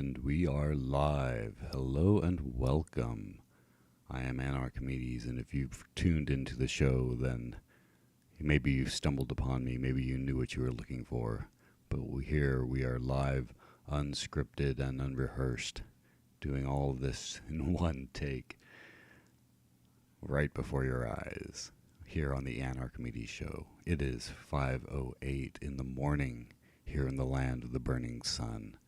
And we are live. Hello and welcome. I am Anarchimedes, and if you've tuned into the show, then maybe you stumbled upon me, maybe you knew what you were looking for. But here we are live, unscripted and unrehearsed, doing all of this in one take, right before your eyes, here on the Anarchimedes show. It is 5:08 in the morning, here in the land of the burning sun.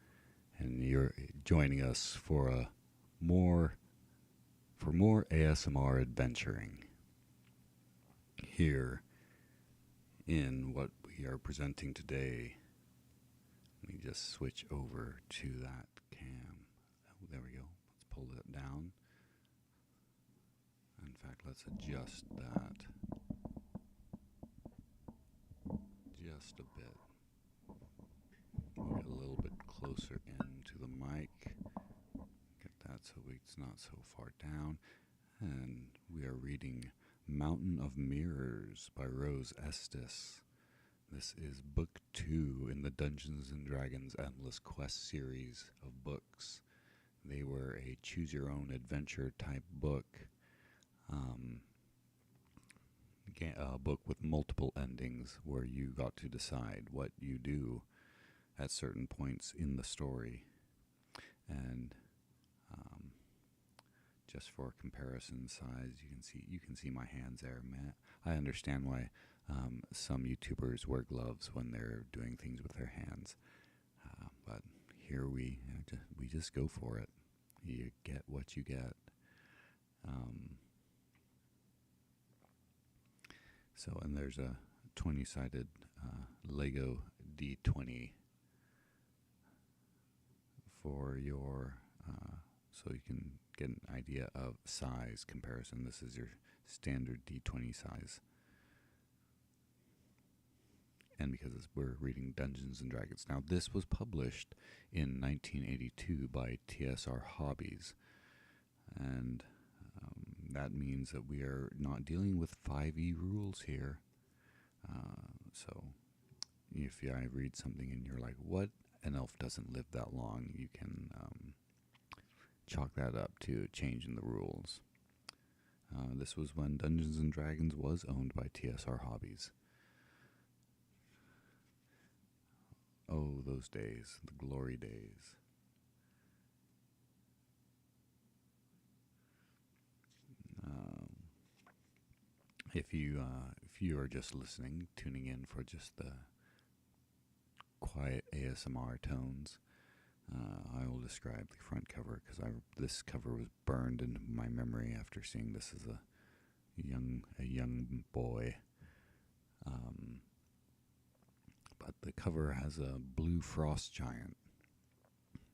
And you're joining us for more ASMR adventuring here in what we are presenting today. Let me just switch over to that cam. Oh, there we go. Let's pull it down. In fact, let's adjust that just a bit. We'll get a little bit closer into the mic. Get that so it's not so far down. And we are reading Mountain of Mirrors by Rose Estes. This is book 2 in the Dungeons & Dragons Endless Quest series of books. They were a choose-your-own-adventure type book. A book with multiple endings where you got to decide what you do at certain points in the story. And just for comparison size, you can see my hands there. Man, I understand why some YouTubers wear gloves when they're doing things with their hands, but here we just go for it. You get what you get. And there's a 20-sided Lego D20 for your so you can get an idea of size comparison. This is your standard D20 size. And because we're reading Dungeons & Dragons. Now, this was published in 1982 by TSR Hobbies. And that means that we are not dealing with 5e rules here. So if I read something and you're like, what? An elf doesn't live that long, you can chalk that up to a change in the rules. This was when Dungeons & Dragons was owned by TSR Hobbies. Oh, those days, the glory days. If you are just listening, tuning in for just the quiet ASMR tones, I will describe the front cover because this cover was burned into my memory after seeing this as a young boy. But the cover has a blue frost giant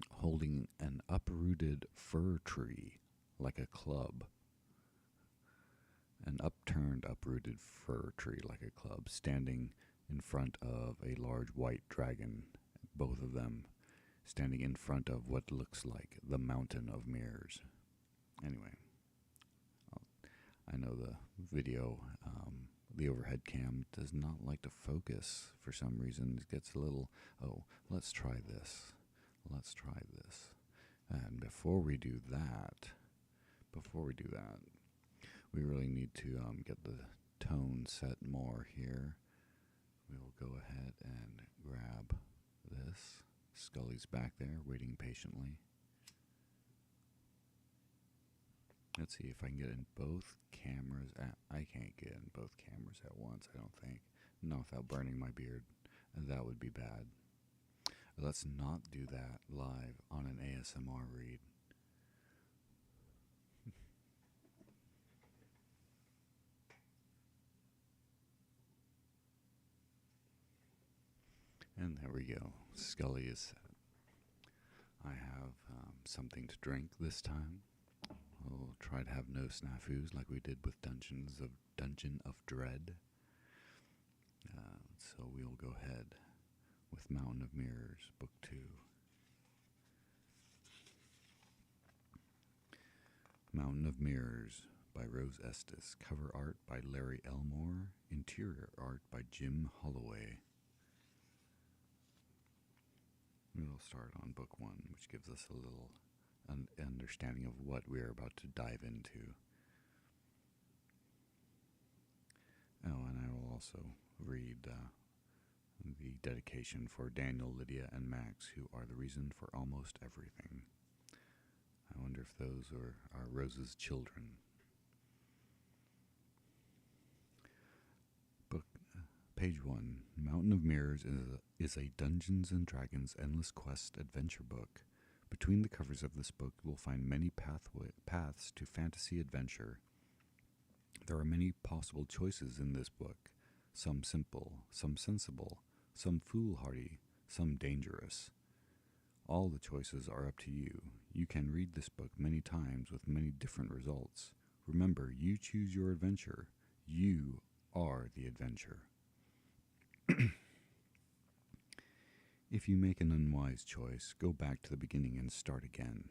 holding an uprooted fir tree like a club. An upturned, uprooted fir tree like a club, standing in front of a large white dragon, both of them standing in front of what looks like the Mountain of Mirrors. Anyway, I know the video, the overhead cam does not like to focus for some reason. It gets a little, let's try this. Let's try this. And before we do that, we really need to get the tone set more here. We will go ahead and grab this. Scully's back there waiting patiently. Let's see if I can get in both cameras. I can't get in both cameras at once, I don't think. Not without burning my beard. That would be bad. Let's not do that live on an ASMR read. And there we go. Scully is set. I have something to drink this time. We'll try to have no snafus like we did with Dungeon of Dread. So we'll go ahead with Mountain of Mirrors, Book 2. Mountain of Mirrors by Rose Estes. Cover art by Larry Elmore. Interior art by Jim Holloway. we'll start on book 1, which gives us a little understanding of what we're about to dive into. Oh, and I will also read the dedication for Daniel, Lydia, and Max, who are the reason for almost everything. I wonder if those are Rose's children. Book Page 1. Mountain of Mirrors is a Dungeons & Dragons Endless Quest adventure book. Between the covers of this book, you will find many paths to fantasy adventure. There are many possible choices in this book, some simple, some sensible, some foolhardy, some dangerous. All the choices are up to you. You can read this book many times with many different results. Remember, you choose your adventure. You are the adventure. If you make an unwise choice, go back to the beginning and start again.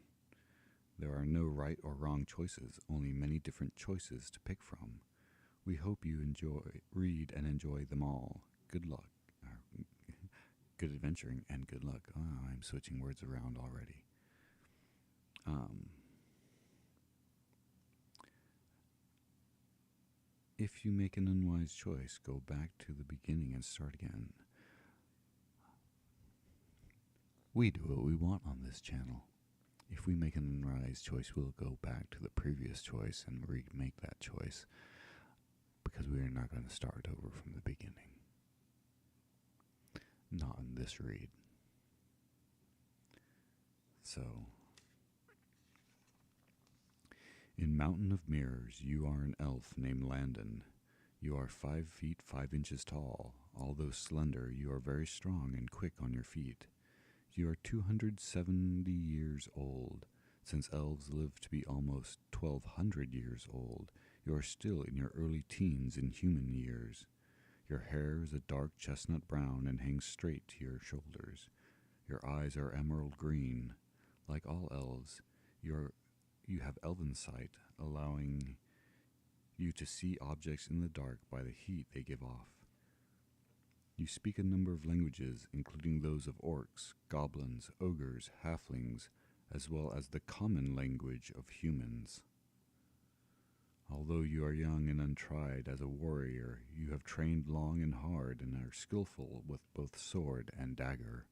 There are no right or wrong choices, only many different choices to pick from. We hope you read and enjoy them all. Good luck. Good adventuring and good luck. Oh, I'm switching words around already. If you make an unwise choice, go back to the beginning and start again. We do what we want on this channel. If we make an unwise choice, we'll go back to the previous choice and remake that choice, because we are not going to start over from the beginning. Not in this read. So, in Mountain of Mirrors, you are an elf named Landon. You are 5 feet 5 inches tall. Although slender, you are very strong and quick on your feet. You are 270 years old. Since elves live to be almost 1,200 years old, you are still in your early teens in human years. Your hair is a dark chestnut brown and hangs straight to your shoulders. Your eyes are emerald green. Like all elves, you have elven sight, allowing you to see objects in the dark by the heat they give off. You speak a number of languages, including those of orcs, goblins, ogres, halflings, as well as the common language of humans. Although you are young and untried as a warrior, you have trained long and hard and are skillful with both sword and dagger.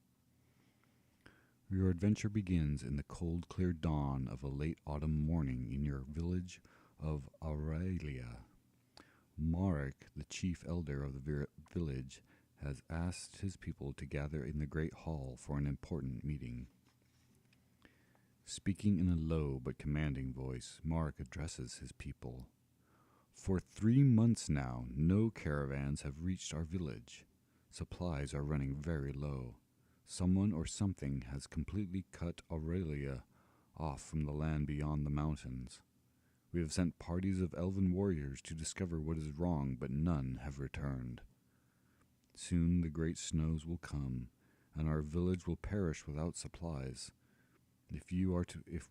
Your adventure begins in the cold, clear dawn of a late autumn morning in your village of Aurelia. Marek, the chief elder of the village, has asked his people to gather in the great hall for an important meeting. Speaking in a low but commanding voice, Marek addresses his people. For 3 months now, no caravans have reached our village. Supplies are running very low. Someone or something has completely cut Aurelia off from the land beyond the mountains. We have sent parties of elven warriors to discover what is wrong, but none have returned. Soon the great snows will come, and our village will perish without supplies. If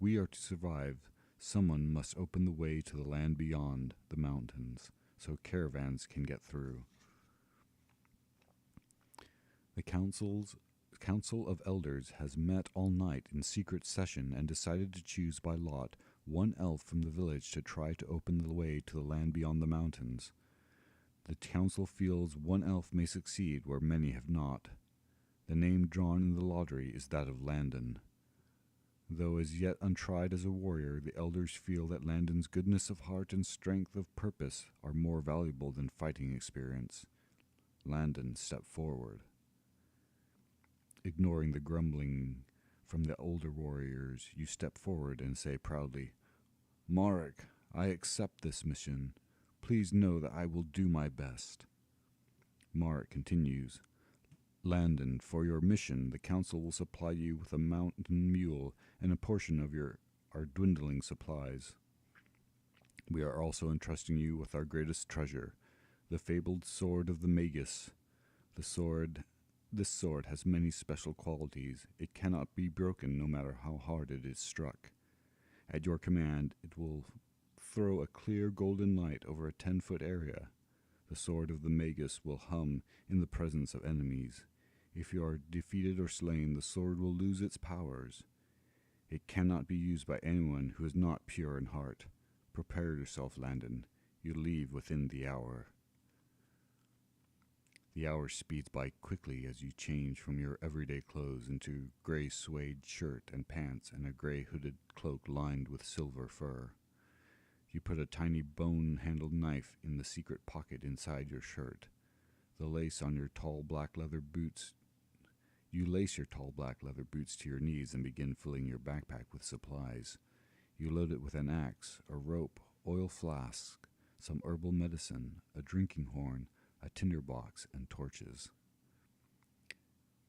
we are to survive, someone must open the way to the land beyond the mountains, so caravans can get through. The Council of Elders has met all night in secret session and decided to choose by lot one elf from the village to try to open the way to the land beyond the mountains. The council feels one elf may succeed where many have not. The name drawn in the lottery is that of Landon. Though as yet untried as a warrior, the elders feel that Landon's goodness of heart and strength of purpose are more valuable than fighting experience. Landon stepped forward. Ignoring the grumbling from the older warriors, you step forward and say proudly, "Marek, I accept this mission. Please know that I will do my best." Marek continues, "Landon, for your mission, the council will supply you with a mountain mule and a portion of our dwindling supplies. We are also entrusting you with our greatest treasure, the fabled sword of the Magus. This sword has many special qualities. It cannot be broken no matter how hard it is struck. At your command, it will throw a clear golden light over a 10-foot area. The sword of the Magus will hum in the presence of enemies. If you are defeated or slain, the sword will lose its powers. It cannot be used by anyone who is not pure in heart. Prepare yourself, Landon. You leave within the hour. The hour speeds by quickly as you change from your everyday clothes into gray suede shirt and pants and a gray hooded cloak lined with silver fur. You put a tiny bone-handled knife in the secret pocket inside your shirt. The lace on your tall black leather boots. You lace your tall black leather boots to your knees and begin filling your backpack with supplies. You load it with an axe, a rope, oil flask, some herbal medicine, a drinking horn, a tinderbox, and torches.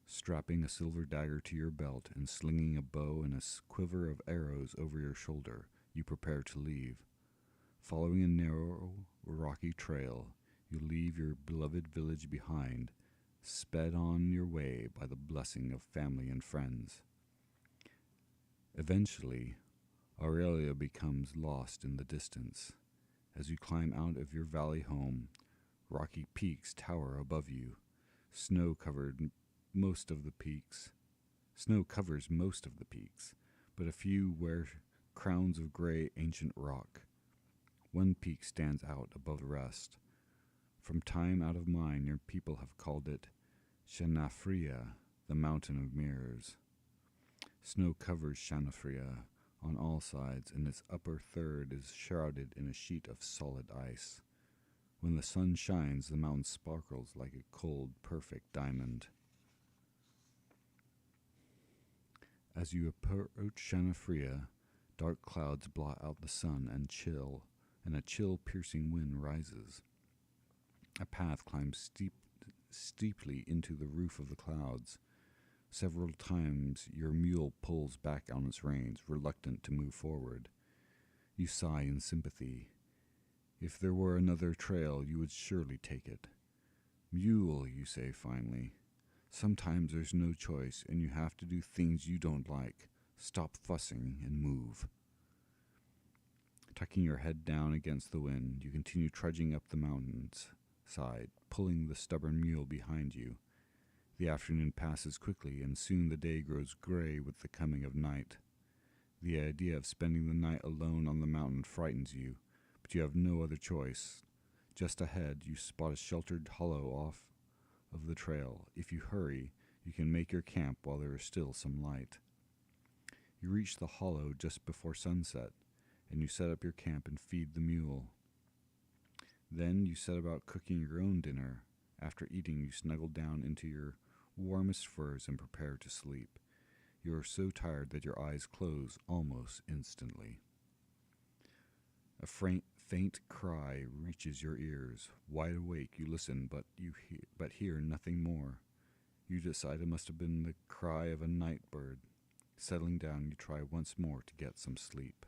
Strapping a silver dagger to your belt and slinging a bow and a quiver of arrows over your shoulder, you prepare to leave. Following a narrow, rocky trail, you leave your beloved village behind, sped on your way by the blessing of family and friends. Eventually, Aurelia becomes lost in the distance. As you climb out of your valley home, rocky peaks tower above you. Snow covers most of the peaks, but a few wear crowns of gray ancient rock. One peak stands out above the rest. From time out of mind, your people have called it Shanafria, the Mountain of Mirrors. Snow covers Shanafria on all sides, and its upper third is shrouded in a sheet of solid ice. When the sun shines, the mountain sparkles like a cold, perfect diamond. As you approach Shanafria, dark clouds blot out the sun and a chill, piercing wind rises. A path climbs steeply into the roof of the clouds. Several times your mule pulls back on its reins, reluctant to move forward. You sigh in sympathy. If there were another trail, you would surely take it. Mule, you say finally. Sometimes there's no choice, and you have to do things you don't like. Stop fussing and move. Tucking your head down against the wind, you continue trudging up the mountain's side, pulling the stubborn mule behind you. The afternoon passes quickly, and soon the day grows gray with the coming of night. The idea of spending the night alone on the mountain frightens you, but you have no other choice. Just ahead, you spot a sheltered hollow off of the trail. If you hurry, you can make your camp while there is still some light. You reach the hollow just before sunset, and you set up your camp and feed the mule. Then you set about cooking your own dinner. After eating, you snuggle down into your warmest furs and prepare to sleep. You are so tired that your eyes close almost instantly. A faint cry reaches your ears. Wide awake, you listen, but hear nothing more. You decide it must have been the cry of a night bird. Settling down, you try once more to get some sleep.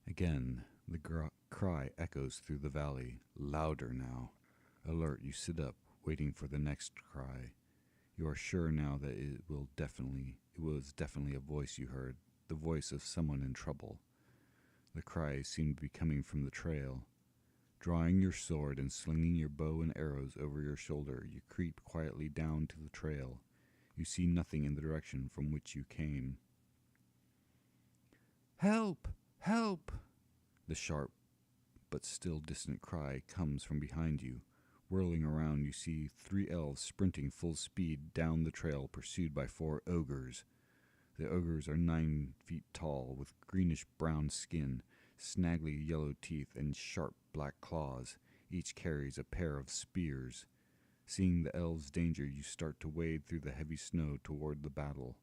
Again, the cry echoes through the valley, louder now. Alert, you sit up, waiting for the next cry. You are sure now that it was definitely a voice you heard, the voice of someone in trouble. The cries seemed to be coming from the trail. Drawing your sword and slinging your bow and arrows over your shoulder, you creep quietly down to the trail. You see nothing in the direction from which you came. "Help! Help!" The sharp but still distant cry comes from behind you. Whirling around, you see 3 elves sprinting full speed down the trail, pursued by 4 ogres. The ogres are 9 feet tall, with greenish-brown skin, snaggly yellow teeth, and sharp black claws. Each carries a pair of spears. Seeing the elves' danger, you start to wade through the heavy snow toward the battle.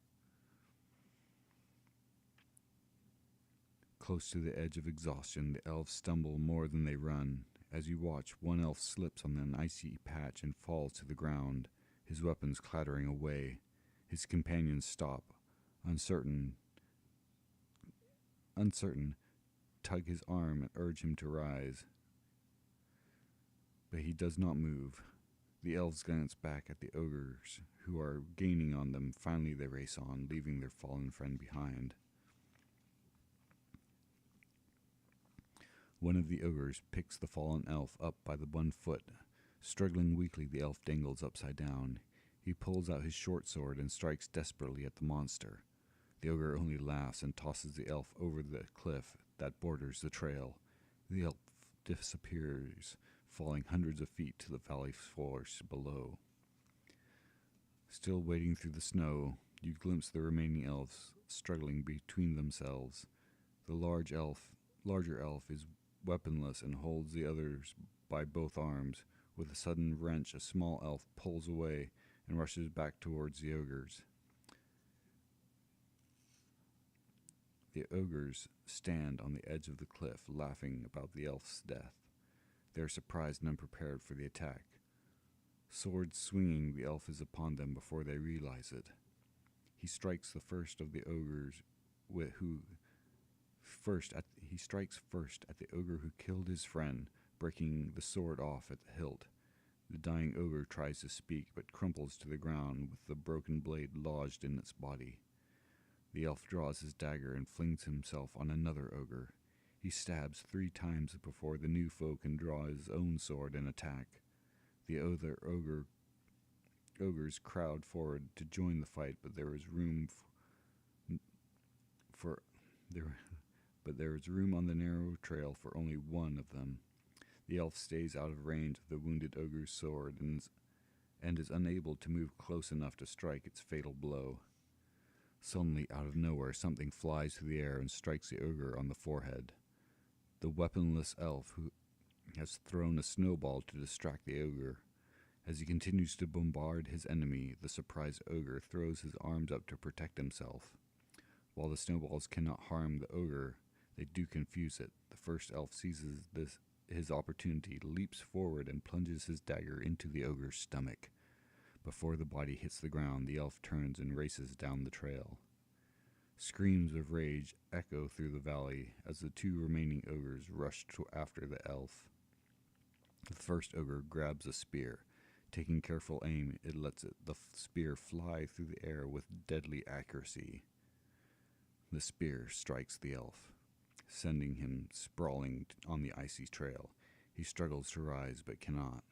Close to the edge of exhaustion, the elves stumble more than they run. As you watch, one elf slips on an icy patch and falls to the ground, his weapons clattering away. His companions stop, uncertain, tug his arm and urge him to rise. But he does not move. The elves glance back at the ogres, who are gaining on them. Finally they race on, leaving their fallen friend behind. One of the ogres picks the fallen elf up by the one foot, Struggling weakly, the elf dangles upside down. He pulls out his short sword and strikes desperately at the monster. The ogre only laughs and tosses the elf over the cliff that borders the trail. The elf disappears, falling hundreds of feet to the valley floor below. Still wading through the snow, you glimpse the remaining elves struggling between themselves. The larger elf is weaponless and holds the others by both arms. With a sudden wrench, a small elf pulls away and rushes back towards the ogres. The ogres stand on the edge of the cliff, laughing about the elf's death. They are surprised and unprepared for the attack. Sword swinging, the elf is upon them before they realize it. He strikes the first of the ogres he strikes first at the ogre who killed his friend, breaking the sword off at the hilt. The dying ogre tries to speak, but crumples to the ground with the broken blade lodged in its body. The elf draws his dagger and flings himself on another ogre. He stabs 3 times before the new foe can draw his own sword and attack. The other ogres crowd forward to join the fight, but there is room on the narrow trail for only one of them. The elf stays out of range of the wounded ogre's sword and is unable to move close enough to strike its fatal blow. Suddenly, out of nowhere, something flies through the air and strikes the ogre on the forehead. The weaponless elf who has thrown a snowball to distract the ogre. As he continues to bombard his enemy, the surprised ogre throws his arms up to protect himself. While the snowballs cannot harm the ogre, they do confuse it. The first elf seizes his opportunity, leaps forward, and plunges his dagger into the ogre's stomach. Before the body hits the ground, the elf turns and races down the trail. Screams of rage echo through the valley as the 2 remaining ogres rush after the elf. The first ogre grabs a spear. Taking careful aim, it lets the spear fly through the air with deadly accuracy. The spear strikes the elf, sending him sprawling on the icy trail. He struggles to rise but cannot.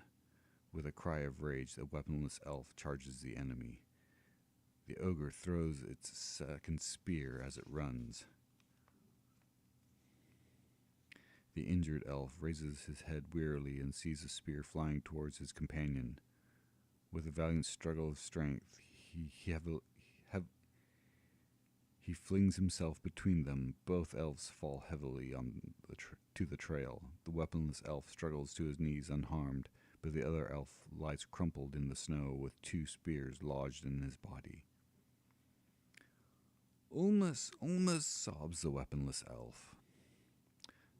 With a cry of rage, the weaponless elf charges the enemy. The ogre throws its second spear as it runs. The injured elf raises his head wearily and sees a spear flying towards his companion. With a valiant struggle of strength, he flings himself between them. Both elves fall heavily to the trail. The weaponless elf struggles to his knees unharmed, but the other elf lies crumpled in the snow with 2 spears lodged in his body. Ulmus, Ulmus, sobs the weaponless elf.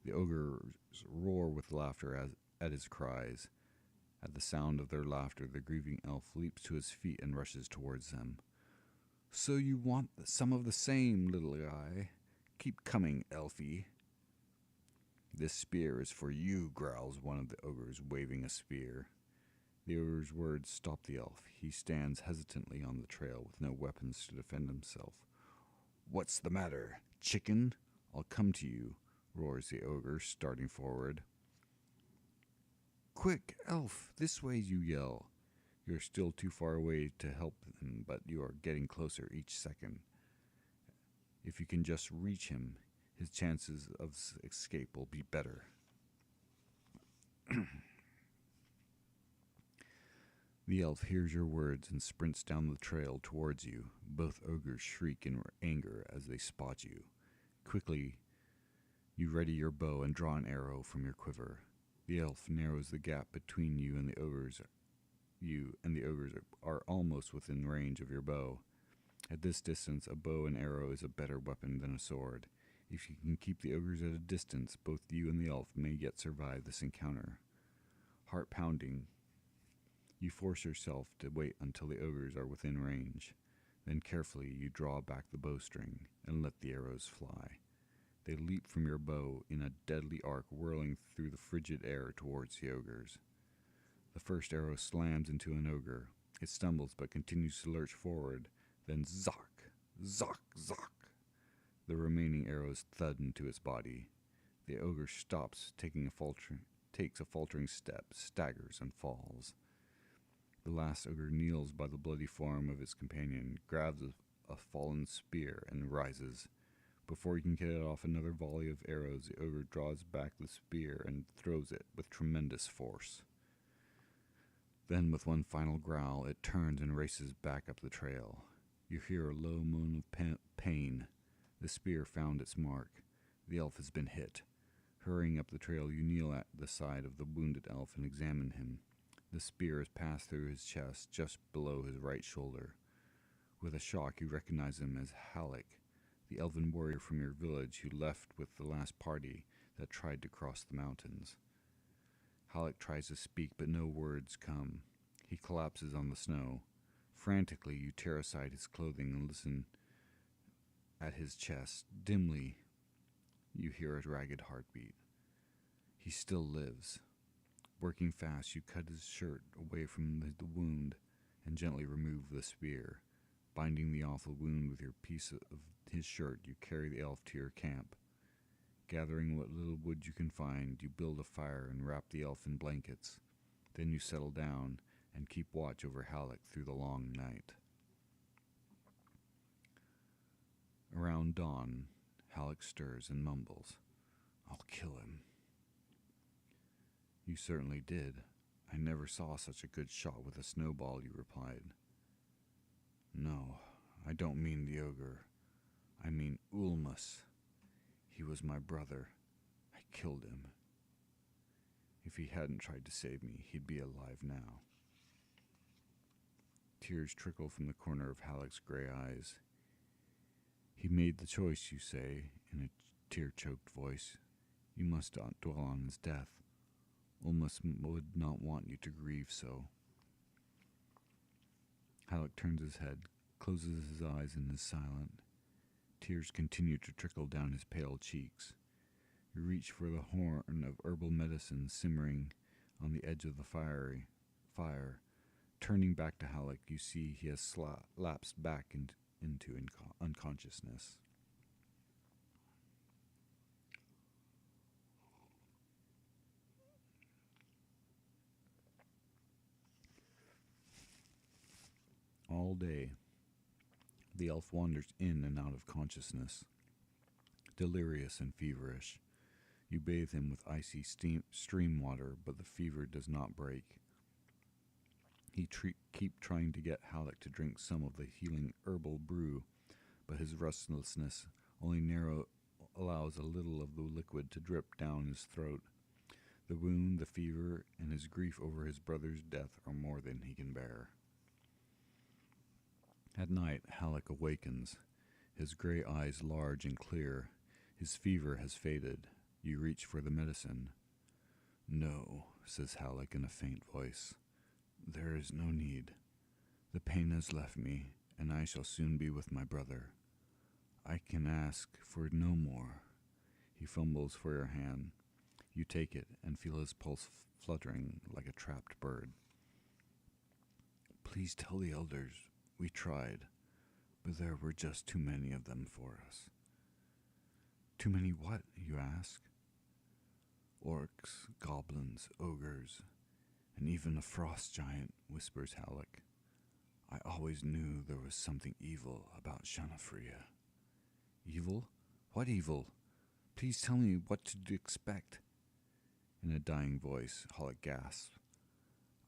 The ogres roar with laughter at his cries. At the sound of their laughter, the grieving elf leaps to his feet and rushes towards them. So you want some of the same, little guy? Keep coming, elfie. This spear is for you, growls one of the ogres, waving a spear. The ogre's words stop the elf. He stands hesitantly on the trail with no weapons to defend himself. What's the matter, chicken? I'll come to you, roars the ogre, starting forward. Quick, elf, this way, you yell. You're still too far away to help him, but you are getting closer each second. If you can just reach him, his chances of escape will be better. The elf hears your words and sprints down the trail towards you. Both ogres shriek in anger as they spot you. Quickly, you ready your bow and draw an arrow from your quiver. The elf narrows the gap between you and the ogres. You and the ogres are almost within range of your bow. At this distance, a bow and arrow is a better weapon than a sword. If you can keep the ogres at a distance, both you and the elf may yet survive this encounter. Heart pounding, you force yourself to wait until the ogres are within range. Then carefully you draw back the bowstring and let the arrows fly. They leap from your bow in a deadly arc, whirling through the frigid air towards the ogres. The first arrow slams into an ogre. It stumbles but continues to lurch forward. Then zock, zock, zock. The remaining arrows thud into its body. The ogre stops, taking takes a faltering step, staggers, and falls. The last ogre kneels by the bloody form of his companion, grabs a fallen spear, and rises. Before he can get off another volley of arrows, the ogre draws back the spear and throws it with tremendous force. Then, with one final growl, it turns and races back up the trail. You hear a low moan of pain. The spear found its mark. The elf has been hit. Hurrying up the trail, you kneel at the side of the wounded elf and examine him. The spear has passed through his chest, just below his right shoulder. With a shock, you recognize him as Halleck, the elven warrior from your village who left with the last party that tried to cross the mountains. Halleck tries to speak, but no words come. He collapses on the snow. Frantically, you tear aside his clothing and listen at his chest. Dimly, you hear a ragged heartbeat. He still lives. Working fast, you cut his shirt away from the wound and gently remove the spear. Binding the awful wound with your piece of his shirt, you carry the elf to your camp. Gathering what little wood you can find, you build a fire and wrap the elf in blankets. Then you settle down and keep watch over Halleck through the long night. Around dawn, Halleck stirs and mumbles, "I'll kill him." "You certainly did. I never saw such a good shot with a snowball," you replied. "No, I don't mean the ogre. I mean Ulmus. He was my brother. I killed him. If he hadn't tried to save me, he'd be alive now." Tears trickle from the corner of Halleck's gray eyes. "He made the choice," you say, in a tear-choked voice. "You must not dwell on his death. Ulmus would not want you to grieve so." Halleck turns his head, closes his eyes, and is silent. Tears continue to trickle down his pale cheeks. You reach for the horn of herbal medicine simmering on the edge of the fire. Turning back to Halleck, you see he has lapsed back into unconsciousness. All day, the elf wanders in and out of consciousness, delirious and feverish. You bathe him with icy stream water, but the fever does not break. He keep trying to get Halleck to drink some of the healing herbal brew, but his restlessness only allows a little of the liquid to drip down his throat. The wound, the fever, and his grief over his brother's death are more than he can bear. At night, Halleck awakens, his gray eyes large and clear. His fever has faded. You reach for the medicine. "No," says Halleck in a faint voice. "There is no need. The pain has left me, and I shall soon be with my brother. I can ask for no more." He fumbles for your hand. You take it and feel his pulse fluttering like a trapped bird. "Please tell the elders we tried, but there were just too many of them for us." "Too many what?" you ask. "Orcs, goblins, ogres, and even a frost giant," whispers Halleck. "I always knew there was something evil about Shanafria." "Evil? What evil? Please tell me what to expect." In a dying voice, Halleck gasps.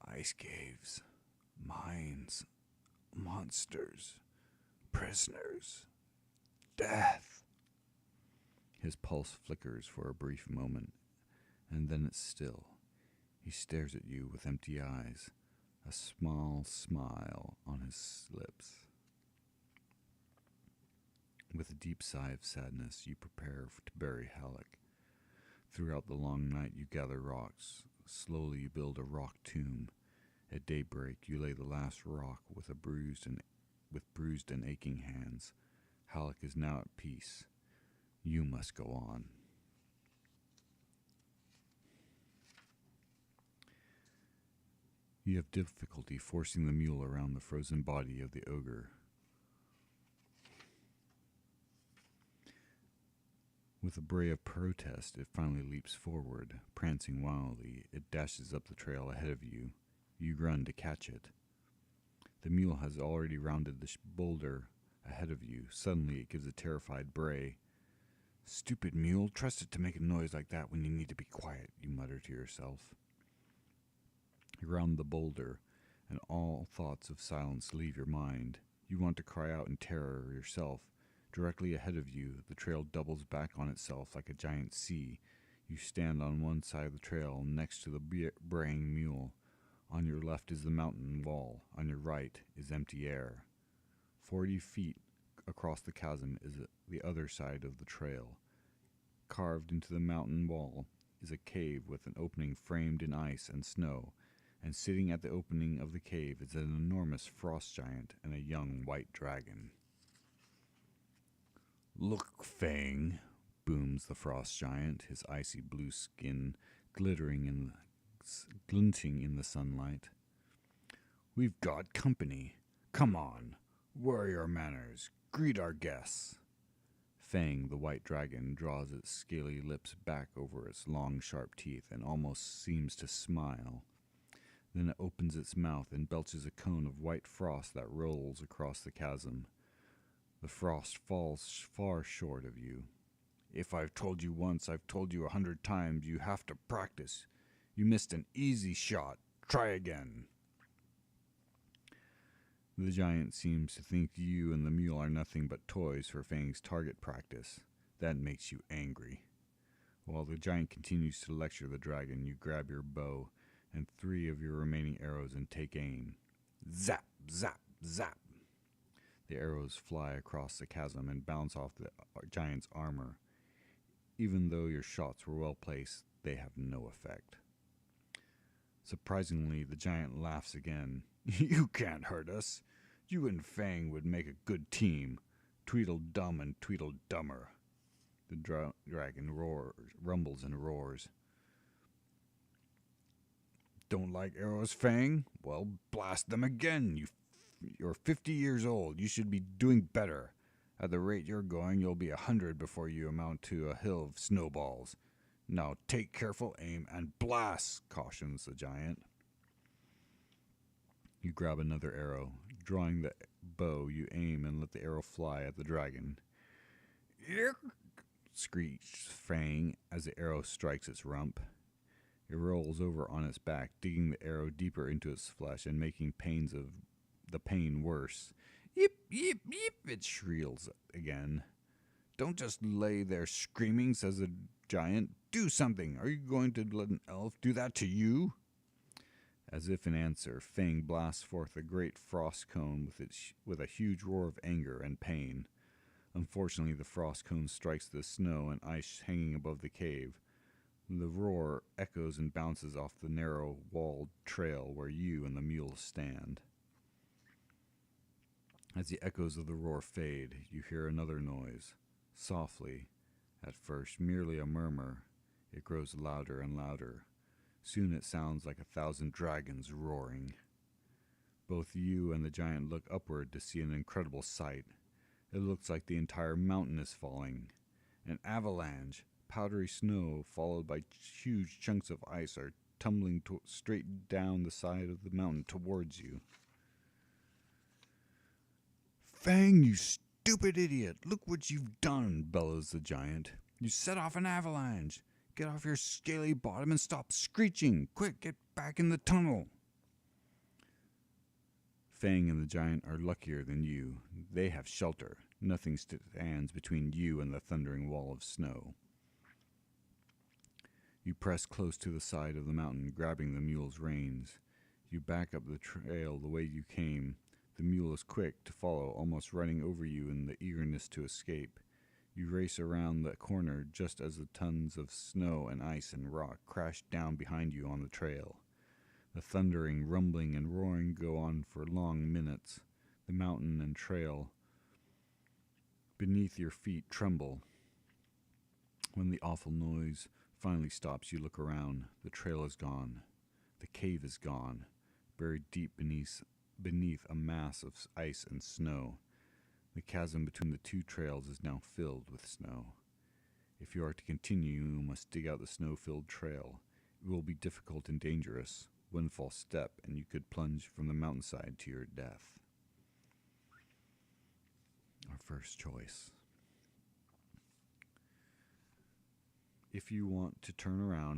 "Ice caves, mines, monsters, prisoners, death." His pulse flickers for a brief moment, and then it's still. He stares at you with empty eyes, a small smile on his lips. With a deep sigh of sadness, you prepare to bury Halleck. Throughout the long night, you gather rocks. Slowly, you build a rock tomb. At daybreak, you lay the last rock with bruised and aching hands. Halleck is now at peace. You must go on. You have difficulty forcing the mule around the frozen body of the ogre. With a bray of protest, it finally leaps forward. Prancing wildly, it dashes up the trail ahead of you. You run to catch it. The mule has already rounded the boulder ahead of you. Suddenly, it gives a terrified bray. "Stupid mule, trust it to make a noise like that when you need to be quiet," you mutter to yourself. You round the boulder, and all thoughts of silence leave your mind. You want to cry out in terror yourself. Directly ahead of you, the trail doubles back on itself like a giant sea. You stand on one side of the trail next to the braying mule. On your left is the mountain wall. On your right is empty air. 40 feet across the chasm is the other side of the trail. Carved into the mountain wall is a cave with an opening framed in ice and snow, and sitting at the opening of the cave is an enormous frost giant and a young white dragon. "Look, Fang," booms the frost giant, his icy blue skin glinting in the sunlight. "We've got company. Come on, where are your manners? Greet our guests." Fang, the white dragon, draws its scaly lips back over its long, sharp teeth and almost seems to smile. Then it opens its mouth and belches a cone of white frost that rolls across the chasm. The frost falls far short of you. "If I've told you once, I've told you 100 times. You have to practice. You missed an easy shot. Try again." The giant seems to think you and the mule are nothing but toys for Fang's target practice. That makes you angry. While the giant continues to lecture the dragon, you grab your bow and 3 of your remaining arrows and take aim. Zap, zap, zap. The arrows fly across the chasm and bounce off the giant's armor. Even though your shots were well placed, they have no effect. Surprisingly, the giant laughs again. "You can't hurt us. You and Fang would make a good team. Tweedledum and Tweedledummer." The dragon rumbles and roars. "Don't like arrows, Fang? Well, blast them again. You're 50 years old. You should be doing better. At the rate you're going, you'll be 100 before you amount to a hill of snowballs. Now take careful aim and blast," cautions the giant. You grab another arrow. Drawing the bow, you aim and let the arrow fly at the dragon. "Yick!" screeches Fang as the arrow strikes its rump. It rolls over on its back, digging the arrow deeper into its flesh and making the pain worse. "Yip, yip, yip," it shrieks again. "Don't just lay there screaming," says the giant. "Do something. Are you going to let an elf do that to you?" As if in answer, Fang blasts forth a great frost cone with a huge roar of anger and pain. Unfortunately, the frost cone strikes the snow and ice hanging above the cave. The roar echoes and bounces off the narrow walled trail where you and the mule stand. As the echoes of the roar fade, you hear another noise. Softly, at first merely a murmur, it grows louder and louder. Soon it sounds like 1,000 dragons roaring. Both you and the giant look upward to see an incredible sight. It looks like the entire mountain is falling. An avalanche, powdery snow followed by huge chunks of ice are tumbling straight down the side of the mountain towards you. "Fang, you stupid idiot! Look what you've done!" bellows the giant. "You set off an avalanche! Get off your scaly bottom and stop screeching! Quick, get back in the tunnel!" Fang and the giant are luckier than you. They have shelter. Nothing stands between you and the thundering wall of snow. You press close to the side of the mountain, grabbing the mule's reins. You back up the trail the way you came. The mule is quick to follow, almost running over you in the eagerness to escape. You race around the corner just as the tons of snow and ice and rock crash down behind you on the trail. The thundering, rumbling, and roaring go on for long minutes. The mountain and trail beneath your feet tremble. When the awful noise finally stops, you look around. The trail is gone. The cave is gone, buried deep beneath a mass of ice and snow. The chasm between the two trails is now filled with snow. If you are to continue, you must dig out the snow-filled trail. It will be difficult and dangerous. One false step, and you could plunge from the mountainside to your death. Our first choice. If you want to turn around